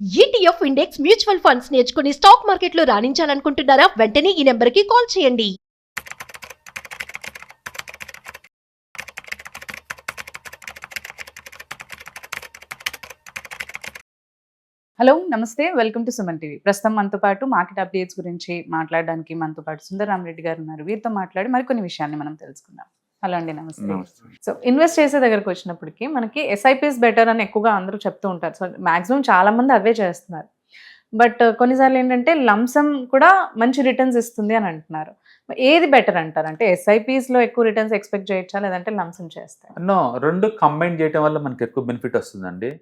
ETF index mutual funds నేర్చుకుని stock మార్కెట్లో రాణించాలనుకుంటున్నారా? వెంటనే ఈ నెంబర్కి కాల్ చేయండి. హలో నమస్తే, వెల్కమ్ టు సుమన్ టీవీ. ప్రస్తుతం మనతో పాటు మార్కెట్ అప్డేట్స్ గురించి మాట్లాడడానికి మనతో పాటు సుందరరామరెడ్డి గారు ఉన్నారు. వీరితో మాట్లాడి మరికొన్ని విషయాన్ని మనం తెలుసుకుందాం. హలో అండి, నమస్తే. సో ఇన్వెస్ట్ చేసే దగ్గరకు వచ్చినప్పటికీ మనకి ఎస్ఐపిస్ బెటర్ అని ఎక్కువగా అందరూ చెప్తూ ఉంటారు. సో మాక్సిమం చాలా మంది అవే చేస్తున్నారు. బట్ కొన్నిసార్లు ఏంటంటే లంసమ్ కూడా మంచి రిటర్న్స్ ఇస్తుంది అని అంటున్నారు. ఏది బెటర్ అంటారు? అంటే ఎస్ఐపిస్ లో ఎక్కువ రిటర్న్స్ ఎక్స్పెక్ట్ చేయొచ్చా, లేదంటే లంసమ్ చేస్తారు? నో, రెండు కంబైన్ చేయడం వల్ల మనకి ఎక్కువ బెనిఫిట్ వస్తుందండి.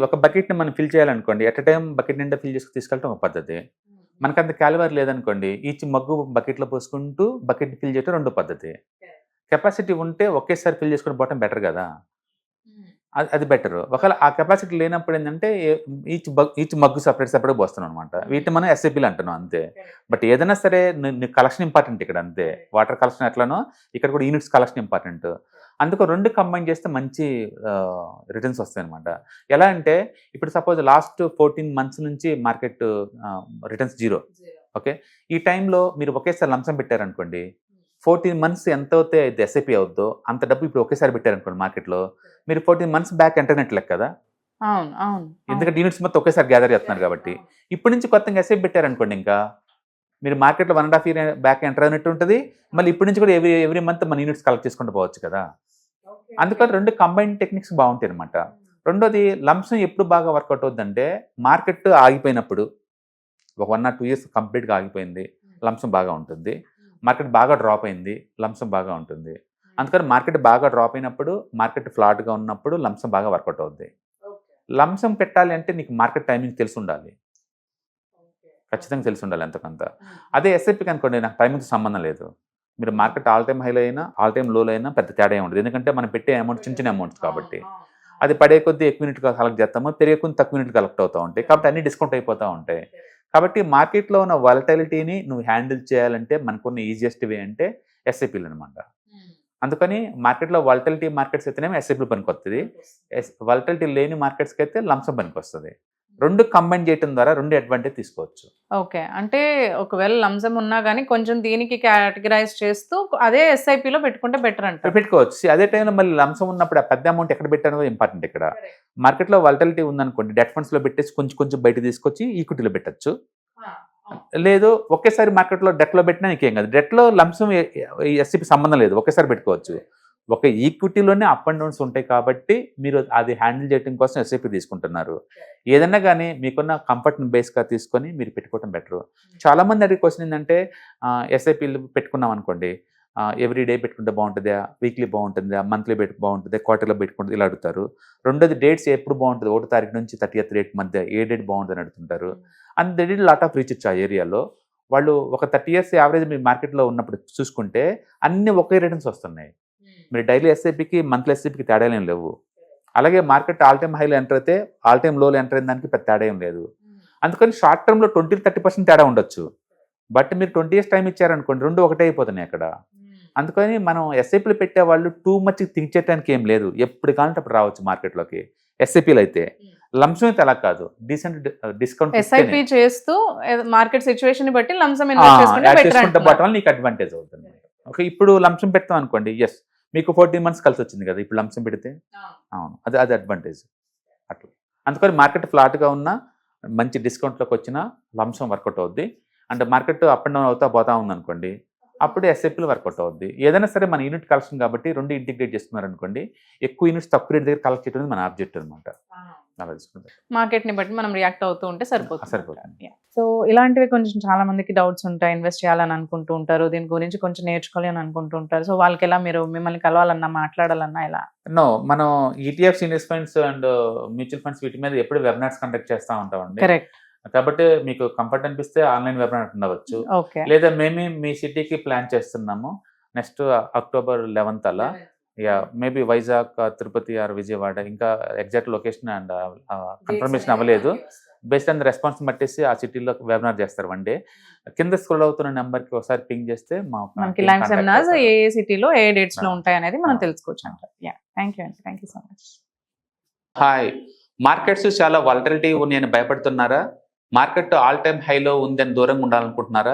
ఒక బకెట్ని మనం ఫిల్ చేయాలనుకోండి, ఎట్ టైం బకెట్ నిండా ఫిల్ చేసుకుని తీసుకెళ్ళటం ఒక పద్ధతి. మనకు అంత క్యాలిబర్ లేదనుకోండి, ఈచ్ మగ్గు బకెట్లో పోసుకుంటూ బకెట్ ఫిల్ చేయడం రెండో పద్ధతి. కెపాసిటీ ఉంటే ఒకేసారి ఫిల్ చేసుకుని పోవటం బెటర్ కదా, అది బెటర్. ఒకవేళ ఆ కెపాసిటీ లేనప్పుడు ఏంటంటే ఈచ్ మగ్గు సపరేట్ పోస్తున్నాం అనమాట. వీటిని మనం ఎస్ఐపీలు అంటున్నాం అంతే. బట్ ఏదైనా సరే కలెక్షన్ ఇంపార్టెంట్ ఇక్కడ, అంతే. వాటర్ కలెక్షన్ ఎట్లానో ఇక్కడ కూడా యూనిట్స్ కలెక్షన్ ఇంపార్టెంట్. అందుకు రెండు కంబైన్ చేస్తే మంచి రిటర్న్స్ వస్తాయి అనమాట. ఎలా అంటే ఇప్పుడు సపోజ్ లాస్ట్ 14 months నుంచి మార్కెట్ రిటర్న్స్ 0. ఓకే, ఈ టైంలో మీరు ఒకేసారి లంసం పెట్టారనుకోండి, 14 months ఎంత అయితే ఎస్ఐపి అవుద్దో అంత డబ్బు ఇప్పుడు ఒకేసారి పెట్టారనుకోండి మార్కెట్లో, మీరు 14 months బ్యాక్ ఎంటర్ లెక్క కదా. అవును అవును, ఎందుకంటే యూనిట్స్ మొత్తం ఒకేసారి గ్యాదర్ చేస్తున్నారు కాబట్టి. ఇప్పటి నుంచి కొత్తగా ఎస్ఐపి పెట్టారనుకోండి, ఇంకా మీరు మార్కెట్లో 1.5 year బ్యాక్ ఎంటర్ అయినట్టు ఉంటుంది. మళ్ళీ ఇప్పటి నుంచి కూడా ఎవ్రీ మంత్ మన యూనిట్స్ కలెక్ట్ చేసుకుంటూ పోవచ్చు కదా. అందుకని రెండు కంబైన్ టెక్నిక్స్ బాగుంటాయి అనమాట. రెండోది, లంసం ఎప్పుడు బాగా వర్కౌట్ అవుతుందంటే మార్కెట్ ఆగిపోయినప్పుడు, ఒక 1 or 2 years కంప్లీట్గా ఆగిపోయింది, లంసం బాగా ఉంటుంది. మార్కెట్ బాగా డ్రాప్ అయింది, లంసం బాగా ఉంటుంది. అందుకని మార్కెట్ బాగా డ్రాప్ అయినప్పుడు, మార్కెట్ ఫ్లాట్గా ఉన్నప్పుడు లంసం బాగా వర్కౌట్ అవుద్ది. లంసం పెట్టాలి అంటే నీకు మార్కెట్ టైమింగ్ తెలిసి ఉండాలి, ఖచ్చితంగా తెలిసి ఉండాలి ఎంతకంత. అదే ఎస్ఐపికి అనుకోండి, నాకు టైమింగ్తో సంబంధం లేదు. మీరు మార్కెట్ ఆల్ టైమ్ హైలో అయినా ఆల్ టైమ్ లోలో అయినా పెద్ద తేడా ఉండదు. ఎందుకంటే మనం పెట్టే అమౌంట్ చిన్న చిన్న అమౌంట్స్ కాబట్టి, అది పడే కొద్దీ ఎక్కువ యూనిట్ కలెక్ట్ చేస్తాము, పెరిగే కొద్ది తక్కువ యూనిట్ కలెక్ట్ అవుతూ ఉంటాయి. కాబట్టి అన్ని డిస్కౌంట్ అయిపోతూ ఉంటాయి. కాబట్టి మార్కెట్లో ఉన్న వాలటిలిటీని నువ్వు హ్యాండిల్ చేయాలంటే మనకున్న ఈజియెస్ట్ వే అంటే ఎస్ఐపీలు అనమాట. అందుకని మార్కెట్లో వాలటిలిటీ మార్కెట్స్ అయితేనేమో ఎస్ఐపీలు పనికి వస్తుంది, వాలటిలిటీ లేని మార్కెట్స్కి అయితే లంసం పనికి వస్తుంది. రెండు కంబైన్ చేయడం ద్వారా రెండు అడ్వాంటేజ్ తీసుకోవచ్చు. ఓకే, అంటే ఒకవేళ లంసం ఉన్నా కానీ కొంచెం దీనికి కేటగిరైజ్ చేస్తూ అదే ఎస్ఐపిలో పెట్టుకుంటే బెటర్ అంటారు. పెట్టుకోవచ్చు. అదే టైంలో మళ్ళీ లంసం ఉన్నప్పుడు ఆ పెద్ద అమౌంట్ ఎక్కడ పెట్టారో ఇంపార్టెంట్. ఇక్కడ మార్కెట్లో వాలటిలిటీ ఉందనుకోండి, డెట్ ఫండ్స్లో పెట్టేసి కొంచెం కొంచెం బయట తీసుకొచ్చి ఈక్విటీలో పెట్టచ్చు. లేదు ఒకేసారి మార్కెట్లో డెట్లో పెట్టినా నీకేం కాదు. డెట్లో లంసం ఎస్ఐపి సంబంధం లేదు, ఒకేసారి పెట్టుకోవచ్చు. ఒక ఈక్విటీలోనే అప్ అండ్ డౌన్స్ ఉంటాయి కాబట్టి మీరు అది హ్యాండిల్ చేయడం కోసం ఎస్ఐపి తీసుకుంటున్నారు. ఏదన్నా కానీ మీకున్న కంఫర్ట్ని బేస్గా తీసుకొని మీరు పెట్టుకోవడం బెటరు. చాలామంది అడిగే క్వశ్చన్ ఏంటంటే, ఎస్ఐపీలు పెట్టుకున్నాం అనుకోండి, ఎవ్రీ డే పెట్టుకుంటే బాగుంటుందా, వీక్లీ బాగుంటుందా, మంత్లీ బాగుంటుందా, క్వార్టర్లో పెట్టుకుంటుంది, ఇలా అడుగుతారు. రెండోది, డేట్స్ ఎప్పుడు బాగుంటుంది, 1వ తారీఖు నుంచి 30th date మధ్య ఏ డేట్ బాగుంటుందని అడుగుతుంటారు. And they did lot of research ఆ ఏరియాలో. వాళ్ళు ఒక 30 years యావరేజ్ మీ మార్కెట్లో ఉన్నప్పుడు చూసుకుంటే అన్ని ఒకే రిటర్న్స్ వస్తున్నాయి. మీరు డైలీ ఎస్ఐపికి మంత్లీ ఎస్ఐపికి తేడా ఏం లేవు. అలాగే మార్కెట్ ఆల్ టైమ్ హైలో ఎంటర్ అయితే ఆల్ టైమ్ లోలో ఎంటర్ అయిన దానికి పెద్ద తేడా ఏం లేదు. అందుకని షార్ట్ టర్మ్లో 20-30% తేడా ఉండొచ్చు. బట్ మీరు 20 years టైం ఇచ్చారనుకోండి, రెండు ఒకటే అయిపోతున్నాయి అక్కడ. అందుకని మనం ఎస్ఐపీలు పెట్టే వాళ్ళు టూ మచ్ థింక్ చేయడానికి ఏం లేదు, ఎప్పుడు కావాలంటే అప్పుడు రావచ్చు మార్కెట్లోకి. ఎస్ఐపీలు అయితే లంసం అయితే అలా కాదు, డీసెంట్ డిస్కౌంట్ ఎస్ఐపి చేస్తూ మార్కెట్ సిచ్యువేషన్ బట్టి లంసం ఇన్వెస్ట్ చేసుకుంటే బెటర్ అంటారు. నీకు అడ్వాంటేజ్ అవుతుంది. ఓకే, ఇప్పుడు లంసం పెడతాం అనుకోండి, ఎస్ మీకు 14 months కలిసి వచ్చింది కదా ఇప్పుడు లంసం పెడితే. అవును, అది అడ్వాంటేజ్ అట్లా. అందుకని మార్కెట్ ఫ్లాట్గా ఉన్నా మంచి డిస్కౌంట్లోకి వచ్చినా లంసం వర్కౌట్ అవుద్ది. అంటే మార్కెట్ అప్ అండ్ డౌన్ పోతా ఉందనుకోండి, అప్పుడు ఎస్ఐపీలు వర్కౌట్ అవుద్ది. ఏదైనా సరే మన యూనిట్ కలెక్షన్ కాబట్టి రెండు ఇంటిగ్రేట్ చేస్తున్నారనుకోండి, ఎక్కువ యూనిట్స్ తక్కువ రేట్ దగ్గర కలెక్ట్ చేయడం మన ఆబ్జెక్ట్ అనమాట. అలా తీసుకుంటారు. మార్కెట్ని బట్టి మనం రియాక్ట్ అవుతూ ఉంటే సరిపోతుంది. సో ఇలాంటివి కొంచెం చాలా మందికి డౌట్స్ ఉంటాయి, ఇన్వెస్ట్ చేయాలని అనుకుంటూ ఉంటారు, దీని గురించి కొంచెం నేర్చుకోవాలి అని అనుకుంటూ ఉంటారు. సో వాళ్ళకి ఎలా మీరు మిమ్మల్ని కలవాలన్నా మాట్లాడాలన్నా ఎలా? నో, మనం ETFs, investments and mutual funds వీటి మీద ఎప్పుడు వెబినార్స్ కండక్ట్ చేస్తూ ఉంటామండి. కరెక్ట్. కాబట్టి మీకు కంఫర్ట్ అనిపిస్తే ఆన్లైన్ వెబినార్ ఉండవచ్చు, లేదా మేమే మీ సిటీకి ప్లాన్ చేస్తున్నాము. నెక్స్ట్ October 11th అలా, మేబీ వైజాగ్, తిరుపతి ఆర్ విజయవాడ, ఇంకా ఎగ్జాక్ట్ లొకేషన్ అండ్ కన్ఫర్మేషన్ అవ్వలేదు. బేస్డ్ ఆన్ ద రెస్పాన్స్ బట్టేసి ఆ సిటీలో వెబినార్ చేస్తారు 1 day. కింద స్క్రోల్ అవుతున్న నెంబర్కి ఒకసారి పింగ్ చేస్తే మనకి లైవ్ సెమినార్స్ ఏ సిటీలో ఏ డేట్స్ లో ఉంటాయి అనేది మనం తెలుసుకోవచ్చు అంటారు. Thank you so much. Hi, markets చాలా వాలటిలిటీ ఉన్నాయని భయపడుతున్నారా? మార్కెట్ ఆల్ టైమ్ హైలో ఉందని దూరంగా ఉండాలనుకుంటున్నారా?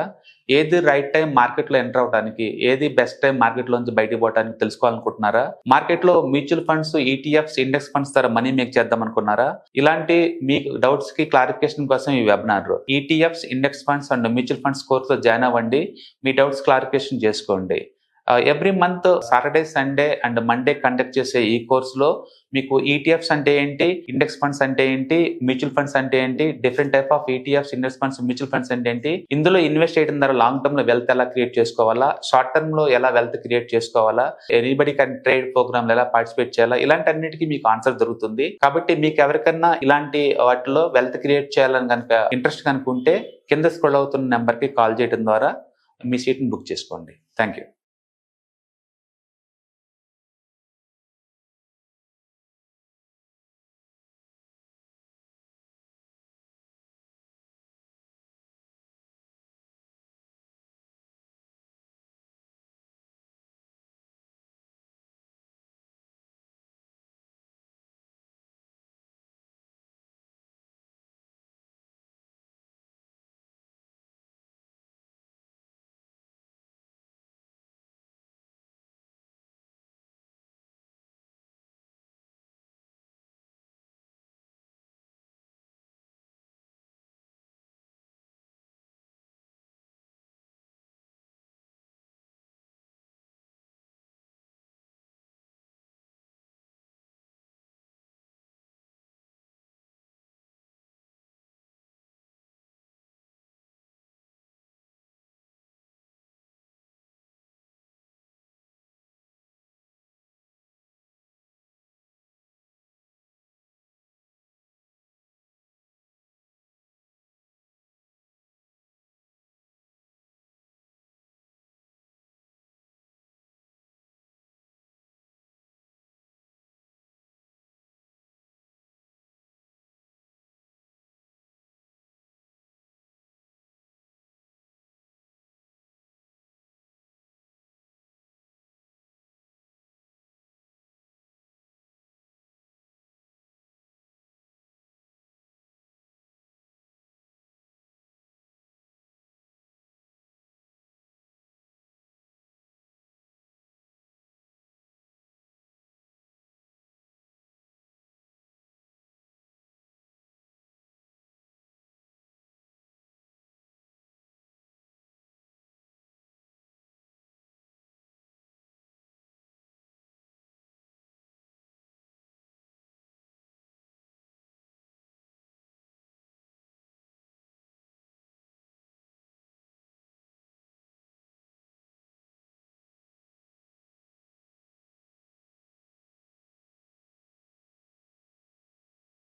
ఏది రైట్ టైం మార్కెట్లో ఎంటర్ అవడానికి, ఏది బెస్ట్ టైం మార్కెట్లోంచి బయటకు పోవడానికి తెలుసుకోవాలనుకుంటున్నారా? మార్కెట్లో mutual funds, ETFs, index funds ద్వారా మనీ మేక్ చేద్దాం అనుకున్నారా? ఇలాంటి మీ డౌట్స్ కి క్లారిఫికేషన్ కోసం ఈ webinar. ETFs, index funds and mutual funds కోర్సులో జాయిన్ అవ్వండి. మీ డౌట్స్ క్లారిఫికేషన్ చేసుకోండి. Every month Saturday, Sunday and Monday conduct చేసే ఈ కోర్సులో మీకు ఈటీఎఫ్స్ అంటే ఏంటి, ఇండెక్స్ ఫండ్స్ అంటే ఏంటి, మ్యూచువల్ ఫండ్స్ అంటే ఏంటి, different type of ETFs, index funds, mutual funds అంటే ఏంటి, ఇందులో ఇన్వెస్ట్ చేయడం ద్వారా లాంగ్ టర్మ్ లో వెల్త్ ఎలా క్రియేట్ చేసుకోవాలా, షార్ట్ టర్మ్ లో ఎలా వెల్త్ క్రియేట్ చేసుకోవాలా, ఎనీబడి కెన్ ట్రేడ్ ప్రోగ్రామ్ ఎలా పార్టిసిపేట్ చేయాలా, ఇలాంటి అన్నిటికీ మీకు ఆన్సర్ దొరుకుతుంది. కాబట్టి మీకు ఎవరికన్నా ఇలాంటి వాటిలో వెల్త్ క్రియేట్ చేయాలని కనుక ఇంట్రెస్ట్ కనుక ఉంటే కింద స్క్రోల్ అవుతున్న నెంబర్ కి కాల్ చేయడం ద్వారా మీ సీట్ ని బుక్ చేసుకోండి. Thank you.